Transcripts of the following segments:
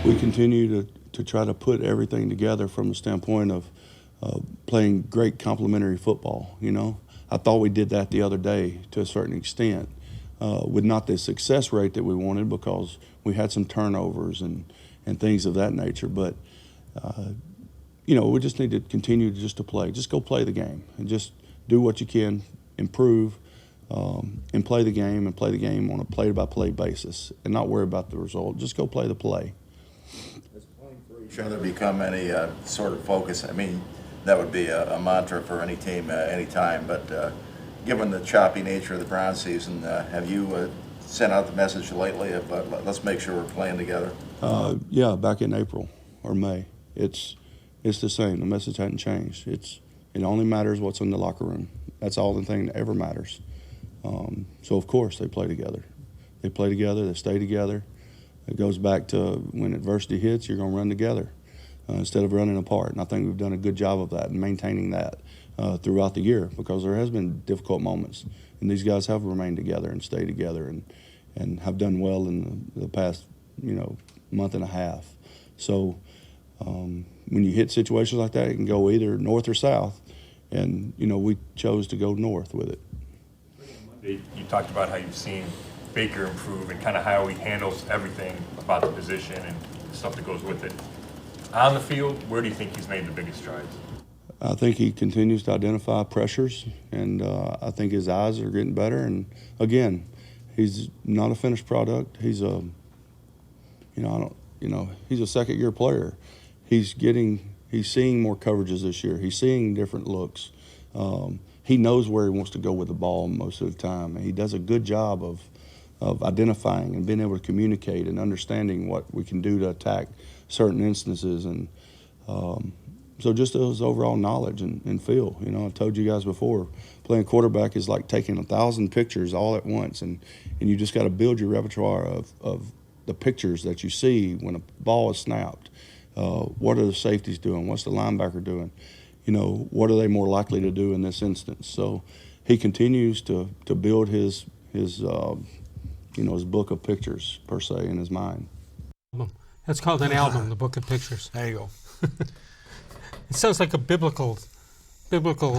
we continue to try to put everything together from the standpoint of playing great complementary football. You know, I thought we did that the other day to a certain extent, with not the success rate that we wanted because we had some turnovers and things of that nature. But you know, we just need to continue to play. Just go play the game and just do what you can, improve, and play the game on a play-by-play basis and not worry about the result. Just go play the play. Has playing for each other become any sort of focus? I mean, that would be a mantra for any team any time, but given the choppy nature of the Brown season, have you sent out the message lately of let's make sure we're playing together? Yeah, back in April or May. It's the same. The message hadn't changed. It only matters what's in the locker room. That's all the thing that ever matters. So of course they play together. They play together. They stay together. It goes back to when adversity hits, you're going to run together instead of running apart. And I think we've done a good job of that and maintaining that throughout the year because there has been difficult moments, and these guys have remained together and stayed together and have done well in the past month and a half. So when you hit situations like that, it can go either north or south, and we chose to go north with it. You talked about how you've seen Baker improve and kind of how he handles everything about the position and stuff that goes with it. On the field, where do you think he's made the biggest strides? I think he continues to identify pressures, and I think his eyes are getting better. And again, he's not a finished product. He's a, he's a second-year player. He's seeing more coverages this year. He's seeing different looks. He knows where he wants to go with the ball most of the time, and he does a good job of identifying and being able to communicate and understanding what we can do to attack certain instances. And so just his overall knowledge and feel. I told you guys before, playing quarterback is like taking 1,000 pictures all at once, and you just got to build your repertoire of the pictures that you see when a ball is snapped. What are the safeties doing? What's the linebacker doing? What are they more likely to do in this instance? So he continues to build his book of pictures, per se, in his mind. That's called an album, the Book of Pictures. There you go. It sounds like a biblical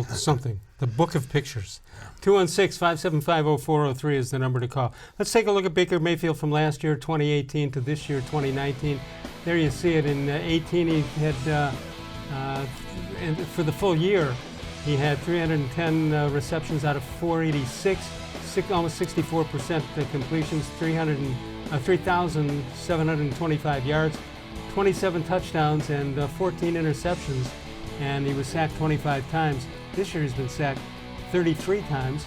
something, the Book of Pictures. 216-575-0403 is the number to call. Let's take a look at Baker Mayfield from last year, 2018, to this year, 2019. There you see it. In 18, he had, and for the full year, he had 310 receptions out of 486, almost 64% completions, 3,725 yards, 27 touchdowns, and 14 interceptions, and he was sacked 25 times. This year he's been sacked 33 times,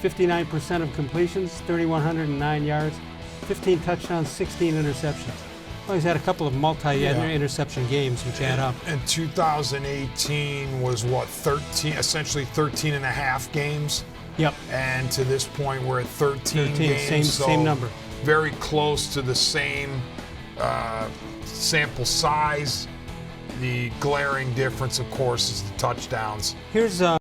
59% of completions, 3,109 yards, 15 touchdowns, 16 interceptions. Well, he's had a couple of multi-interception games, which add up. And 2018 was what, essentially 13 and a half games? Yep. And to this point, we're at 13 games. Same number. Very close to the same sample size. The glaring difference, of course, is the touchdowns. Here's